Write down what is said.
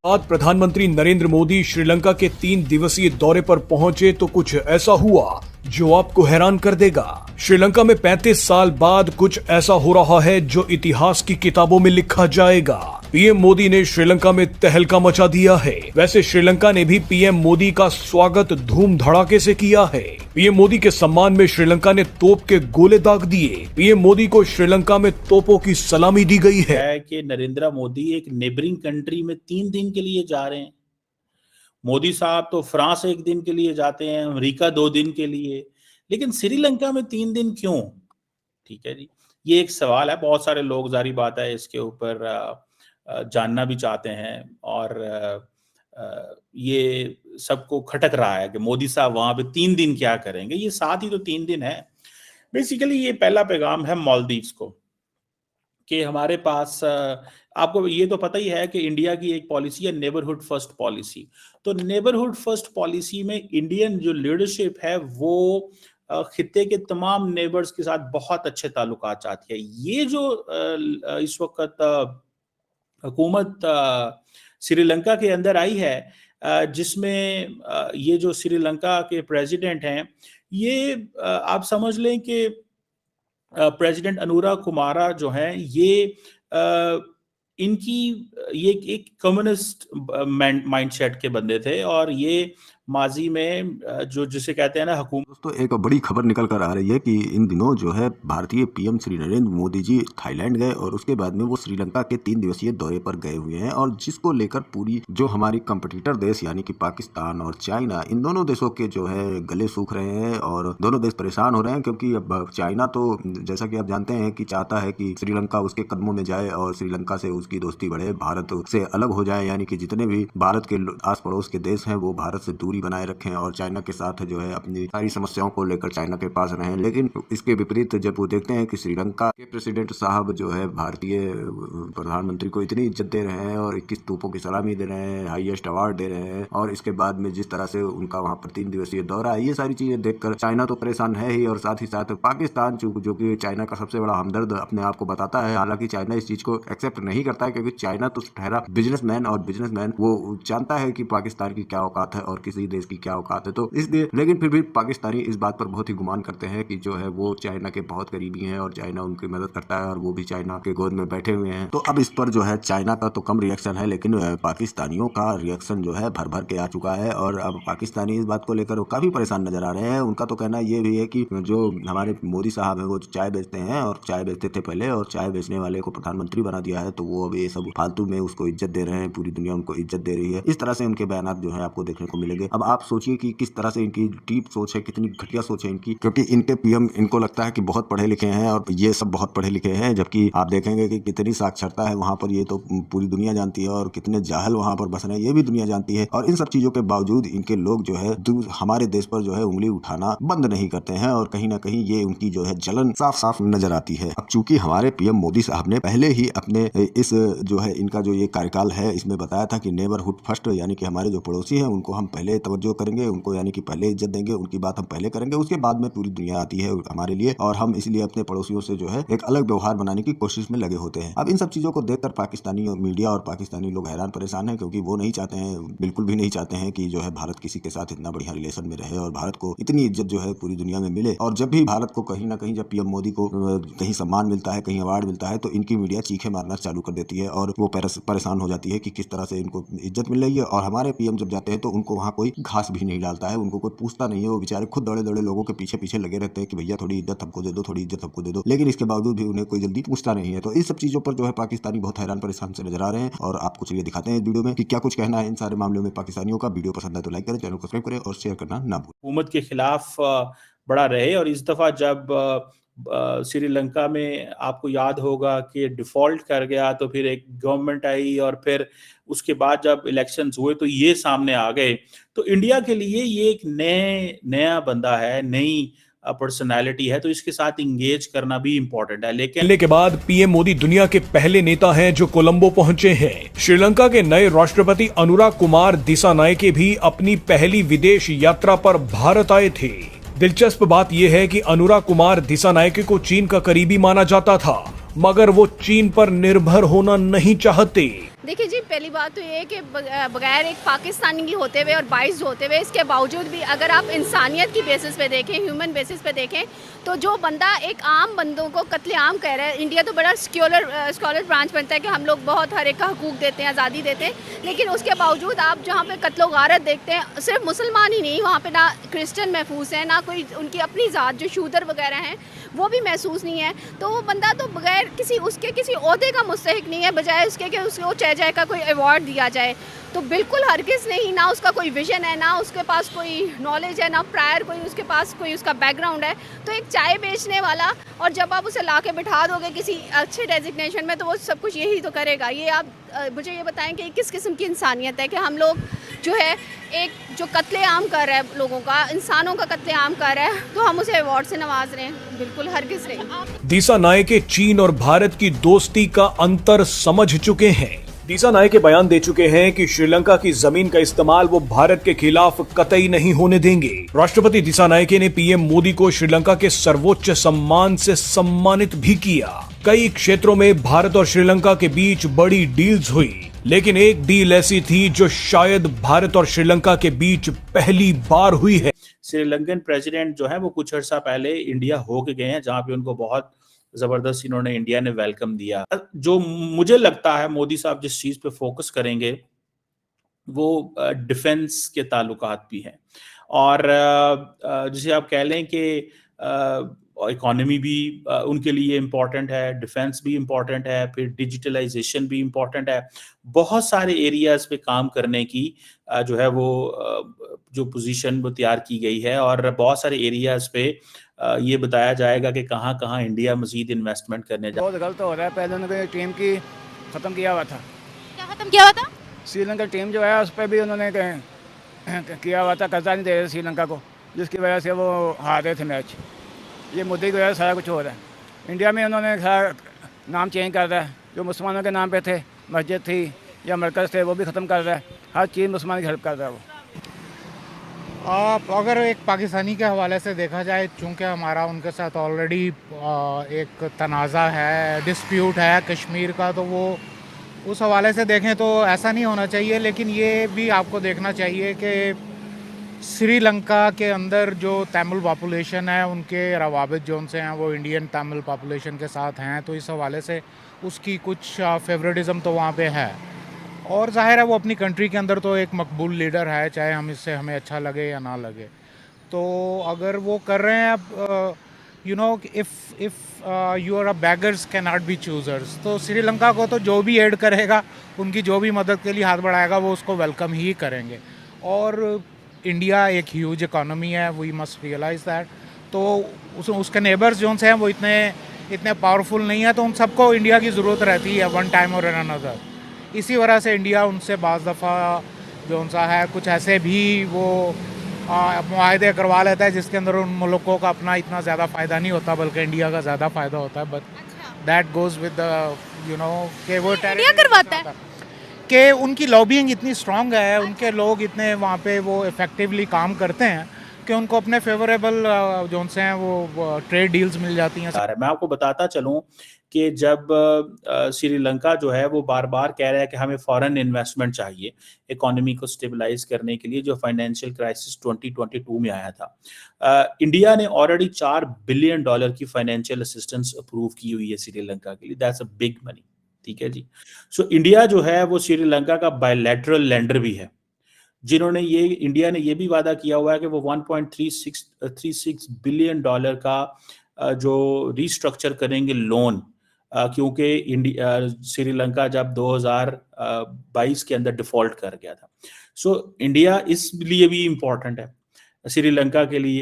आज प्रधानमंत्री नरेंद्र मोदी श्रीलंका के 3 दिवसीय दौरे पर पहुंचे तो कुछ ऐसा हुआ जो आपको हैरान कर देगा। श्रीलंका में 35 साल बाद कुछ ऐसा हो रहा है जो इतिहास की किताबों में लिखा जाएगा। पीएम मोदी ने श्रीलंका में तहलका मचा दिया है। वैसे श्रीलंका ने भी पीएम मोदी का स्वागत धूम धड़ाके से किया है। पीएम मोदी के सम्मान में श्रीलंका ने तोप के गोले दाग दिए। पीएम मोदी को श्रीलंका में तोपों की सलामी दी गई है कि नरेंद्र मोदी एक नेबरिंग कंट्री में 3 दिन के लिए जा रहे हैं। मोदी साहब तो फ्रांस 1 दिन के लिए जाते हैं, अमेरिका 2 दिन के लिए, लेकिन श्रीलंका में 3 दिन क्यों? ठीक है जी, ये एक सवाल है। बहुत सारे लोग जारी बात है इसके ऊपर जानना भी चाहते हैं और ये सबको खटक रहा है कि मोदी साहब वहां पे 3 दिन क्या करेंगे। ये साथ ही तो 3 दिन है। बेसिकली ये पहला पैगाम है मालदीव्स को कि हमारे पास आपको ये तो पता ही है कि इंडिया की एक पॉलिसी है नेबरहुड फर्स्ट पॉलिसी। तो नेबरहुड फर्स्ट पॉलिसी में इंडियन जो लीडरशिप है वो खित्ते के तमाम नेबर्स के साथ बहुत अच्छे ताल्लुकात चाहती है। ये जो इस वक्त हुकूमत श्रीलंका के अंदर आई है, जिसमें ये जो श्रीलंका के प्रेसिडेंट हैं, ये आप समझ लें कि प्रेसिडेंट अनुरा कुमारा जो हैं, ये इनकी ये एक कम्युनिस्ट माइंडसेट के बंदे थे और ये माजी में जो जिसे कहते हैं ना हुकूमत। दोस्तों, एक बड़ी खबर निकल कर आ रही है कि इन दिनों जो है भारतीय पीएम श्री नरेंद्र मोदी जी थाईलैंड गए और उसके बाद में वो श्रीलंका के 3 दिवसीय दौरे पर गए हुए हैं और जिसको लेकर पूरी जो हमारी कंपटीटर देश यानी कि पाकिस्तान और चाइना, इन दोनों देशों के जो है गले सूख रहे हैं और दोनों देश परेशान हो रहे हैं, क्योंकि अब चाइना तो जैसा कि आप जानते हैं कि चाहता है कि श्रीलंका उसके कदमों में जाए और श्रीलंका से उसकी दोस्ती बढ़े, भारत से अलग हो जाए, यानी कि जितने भी भारत के आस पड़ोस के देश हैं वो भारत से दूरी बनाए रखें और चाइना के साथ जो है अपनी सारी समस्याओं को लेकर चाइना के पास रहें। लेकिन इसके विपरीत जब वो देखते हैं कि श्रीलंका के प्रेसिडेंट साहब जो है भारतीय प्रधानमंत्री को इतनी इज्जत दे रहे हैं और 21 तोपों की सलामी दे रहे हैं, हाईएस्ट अवार्ड दे रहे हैं और इसके बाद में जिस तरह से उनका वहां पर 3 दिवसीय दौरा है, ये सारी चीजें देखकर चाइना तो परेशान है ही और साथ ही साथ पाकिस्तान जो कि चाइना का सबसे बड़ा हमदर्द अपने आप को बताता है। हालांकि चाइना इस चीज को एक्सेप्ट नहीं करता है, क्योंकि चाइना तो ठहरा बिजनेसमैन और बिजनेसमैन वो जानता है कि पाकिस्तान की क्या औकात है और किसी देश की क्या औकात है। तो इसलिए लेकिन फिर भी पाकिस्तानी इस बात पर बहुत ही गुमान करते हैं कि जो है वो चाइना के बहुत करीबी हैं और चाइना उनकी मदद करता है और वो भी चाइना के गोद में बैठे हुए हैं। तो अब इस पर जो है चाइना का तो कम रिएक्शन है, लेकिन पाकिस्तानियों का रिएक्शन जो है भर भर के आ चुका है और अब पाकिस्तानी इस बात को लेकर काफी परेशान नजर आ रहे हैं। उनका तो कहना ये भी है कि जो हमारे मोदी साहब है वो चाय बेचते हैं और चाय बेचते थे पहले और चाय बेचने वाले को प्रधानमंत्री बना दिया है, तो वो अब ये सब फालतू में उसको इज्जत दे रहे हैं, पूरी दुनिया उनको इज्जत दे रही है। इस तरह से उनके बयान जो है आपको देखने को मिलेंगे। अब आप सोचिए कि किस तरह से इनकी डीप सोच है, कितनी घटिया सोच है इनकी, क्योंकि इनके पीएम इनको लगता है कि बहुत पढ़े लिखे हैं और ये सब बहुत पढ़े लिखे हैं, जबकि आप देखेंगे कि कितनी साक्षरता है वहां पर, ये तो पूरी दुनिया जानती है और कितने जाहल वहां पर बस रहे हैं ये भी दुनिया जानती है। और इन सब चीजों के बावजूद इनके लोग जो है हमारे देश पर जो है उंगली उठाना बंद नहीं करते हैं और कहीं ना कहीं ये उनकी जो है जलन साफ साफ नजर आती है। अब चूंकि हमारे पीएम मोदी साहब ने पहले ही अपने इस जो है इनका जो ये कार्यकाल है इसमें बताया था कि नेबरहुड फर्स्ट, यानी कि हमारे जो पड़ोसी हैं उनको हम पहले तवज्जो करेंगे, उनको यानी कि पहले इज्जत देंगे, उनकी बात हम पहले करेंगे, उसके बाद में पूरी दुनिया आती है हमारे लिए और हम इसलिए अपने पड़ोसियों से जो है एक अलग व्यवहार बनाने की कोशिश में लगे होते हैं। अब इन सब चीजों को देखकर पाकिस्तानी मीडिया और पाकिस्तानी लोग हैरान परेशान हैं, क्योंकि वो नहीं चाहते हैं, बिल्कुल भी नहीं चाहते हैं कि जो है भारत किसी के साथ इतना बढ़िया रिलेशन में रहे और भारत को इतनी इज्जत जो है पूरी दुनिया में मिले। और जब भी भारत को कहीं ना कहीं जब पीएम मोदी को कहीं सम्मान मिलता है, कहीं अवार्ड मिलता है, तो इनकी मीडिया चीखे मारना चालू कर देती है और वो परेशान हो जाती है कि किस तरह से इनको इज्जत मिल रही है। और हमारे पीएम जब जाते हैं तो उनको वहाँ कोई घास भी नहीं डालता है, उनको कोई पूछता नहीं है, वो बेचारे खुद दौड़े दौड़े लोगों के पीछे पीछे लगे रहते हैं कि भैया थोड़ी इज्जत हमको दे दो, थोड़ी इज्जत हमको दे दो, लेकिन इसके बावजूद भी उन्हें कोई जल्दी पूछता नहीं है। तो इस सब चीजों पर जो है पाकिस्तानी बहुत हैरान परेशान से नजर आ रहे हैं और आपको चलिए दिखाते हैं इस वीडियो में कि क्या कुछ कहना है इन सारे मामलों में पाकिस्तानियों का। वीडियो पसंद है तो लाइक करें, चैनल को सब्सक्राइब करें और शेयर करना ना भूलें। हुकूमत के खिलाफ बड़ा रहे और इस दफा जब श्रीलंका में आपको याद होगा कि डिफॉल्ट कर गया तो फिर एक गवर्नमेंट आई और फिर उसके बाद जब इलेक्शंस हुए तो ये सामने आ गए। तो इंडिया के लिए ये एक नया बंदा है, नई पर्सनालिटी है, तो इसके साथ इंगेज करना भी इम्पोर्टेंट है। लेकिन के बाद पीएम मोदी दुनिया के पहले नेता हैं जो कोलंबो पहुंचे हैं। श्रीलंका के नए राष्ट्रपति अनुरा कुमार दिसानायके भी अपनी पहली विदेश यात्रा पर भारत आए थे। दिलचस्प बात यह है कि अनुरा कुमार दिसानायके को चीन का करीबी माना जाता था, मगर वो चीन पर निर्भर होना नहीं चाहते। देखिए जी, पहली बात तो ये है कि बगैर एक पाकिस्तानी होते हुए और 22 होते हुए, इसके बावजूद भी अगर आप इंसानियत की बेसिस पे देखें, ह्यूमन बेसिस पे देखें, तो जो बंदा एक आम बंदों को कत्लेआम कह रहा है, इंडिया तो बड़ा स्कॉलर ब्रांच बनता है कि हम लोग बहुत हर एक का हकूक़ देते हैं, आज़ादी देते हैं, लेकिन उसके बावजूद आप जहाँ पे कत्लो गारत देखते हैं, सिर्फ मुसलमान ही नहीं, वहाँ पे ना क्रिश्चियन महफूज हैं, ना कोई उनकी अपनी ज़ात जो शूदर वगैरह हैं वो भी महसूस नहीं है। तो वो बंदा तो बगैर किसी ओहदे का मुस्तहिक नहीं है, बजाय उसके कि उसको चाहे का कोई अवार्ड दिया जाए। तो बिल्कुल हरगिज़ नहीं, ना उसका कोई विजन है, ना उसके पास कोई नॉलेज है, ना प्रायर कोई उसके पास कोई उसका बैकग्राउंड है। तो एक चाय बेचने वाला, और जब आप उसे ला के बिठा दोगे किसी अच्छे डेजिग्नेशन में, तो वो सब कुछ यही तो करेगा। ये आप मुझे ये बताएं कि किस किस्म की इंसानियत है कि हम लोग जो है एक जो कत्लेआम कर रहा है लोगों का, इंसानों का कत्लेआम कर रहा है, तो हम उसे अवार्ड से नवाज रहे हैं? बिल्कुल हरगिज़ नहीं। दिशा नायके चीन और भारत की दोस्ती का अंतर समझ चुके हैं। दिशा नायके बयान दे चुके हैं कि श्रीलंका की जमीन का इस्तेमाल वो भारत के खिलाफ कतई नहीं होने देंगे। राष्ट्रपति दिशा नायके ने पीएम मोदी को श्रीलंका के सर्वोच्च सम्मान से सम्मानित भी किया। कई क्षेत्रों में भारत और श्रीलंका के बीच बड़ी डील्स हुई, लेकिन एक डील ऐसी थी जो शायद भारत और श्रीलंका के बीच पहली बार हुई है। श्रीलंकन प्रेसिडेंट जो है वो कुछ अर्सा पहले इंडिया होके गए हैं, जहां पे उनको बहुत जबरदस्त इन्होंने इंडिया ने वेलकम दिया। जो मुझे लगता है मोदी साहब जिस चीज पे फोकस करेंगे वो डिफेंस के ताल्लुकात भी हैं, और जिसे आप कह लें कि इकोनॉमी भी उनके लिए इम्पोर्टेंट है, डिफेंस भी इम्पोर्टेंट है, फिर डिजिटलाइजेशन भी इम्पोर्टेंट है। बहुत सारे एरियाज पे काम करने की जो है वो जो पोजीशन वो तैयार की गई है, और बहुत सारे एरियाज पे ये बताया जाएगा कि कहाँ कहाँ इंडिया मजीद इन्वेस्टमेंट करने जा। बहुत गलत हो रहा है। पहले उन्होंने टीम की ख़त्म किया हुआ था, क्या खत्म किया हुआ था? श्रीलंका टीम जो है उस पर भी उन्होंने किया हुआ था, कर्जा नहीं दे रहे श्रीलंका को, जिसकी वजह से वो हार रहे थे मैच। ये मुद्दे की वजह से सारा कुछ हो रहा है। इंडिया में उन्होंने सारा नाम चेंज कर रहा है, जो मुसलमानों के नाम पे थे, मस्जिद थी या मरकज़ थे, वो भी ख़त्म कर रहा है। हर चीज़ मुसलमान की हेल्प कर रहा है वो। अगर एक पाकिस्तानी के हवाले से देखा जाए, चूँकि हमारा उनके साथ ऑलरेडी एक तनाज़ा है, डिस्प्यूट है कश्मीर का, तो वो उस हवाले से देखें तो ऐसा नहीं होना चाहिए। लेकिन ये भी आपको देखना चाहिए कि श्रीलंका के अंदर जो तमिल पॉपुलेशन है, उनके रवाबित जो उनसे हैं वो इंडियन तमिल पॉपुलेशन के साथ हैं, तो इस हवाले से उसकी कुछ फेवरेटिज़म तो वहाँ पे है। और ज़ाहिर है वो अपनी कंट्री के अंदर तो एक मकबूल लीडर है, चाहे हमें अच्छा लगे या ना लगे। तो अगर वो कर रहे हैं, अब you know if you are a beggars cannot be choosers, तो श्रीलंका को तो जो भी ऐड करेगा, उनकी जो भी मदद के लिए हाथ बढ़ाएगा, वो उसको वेलकम ही करेंगे। और इंडिया एक ह्यूज इकॉनमी है, वी मस्ट रियलाइज़ दैट। तो उसके नेबर्स जो हैं वो इतने पावरफुल नहीं है, तो उन सबको इंडिया की ज़रूरत रहती है वन टाइम और अनदर। इसी वजह से इंडिया उनसे बाज़ दफ़ा जो उनसा है कुछ ऐसे भी वो मुआहदे करवा लेता है जिसके अंदर उन मुल्कों का अपना इतना ज़्यादा फ़ायदा नहीं होता, बल्कि इंडिया का ज़्यादा फ़ायदा होता है। But that goes with the you know कि वो इंडिया करवाता है कि उनकी लॉबिंग इतनी स्ट्रांग है, उनके लोग इतने वहाँ पे वो इफ़ेक्टिवली काम करते हैं कि उनको अपने फेवरेबल जो उनसे हैं वो ट्रेड डील्स मिल जाती हैं। मैं आपको बताता चलूँ कि जब श्रीलंका जो है वो बार बार कह रहा है कि हमें फॉरेन इन्वेस्टमेंट चाहिए इकोनॉमी को स्टेबलाइज करने के लिए, जो फाइनेंशियल क्राइसिस 2022 में आया था, इंडिया ने ऑलरेडी $4 बिलियन की फाइनेंशियल असिस्टेंस अप्रूव की हुई है श्रीलंका के लिए। दैट्स अ बिग मनी, ठीक है जी। सो इंडिया जो है वो श्रीलंका का बायलैटरल लेंडर भी है, जिन्होंने इंडिया ने ये भी वादा किया हुआ है कि वो $1.36 बिलियन का जो रिस्ट्रक्चर करेंगे लोन, क्योंकि श्रीलंका जब 2022 के अंदर डिफॉल्ट कर गया था। सो इंडिया इसलिए भी इम्पोर्टेंट है श्रीलंका के लिए।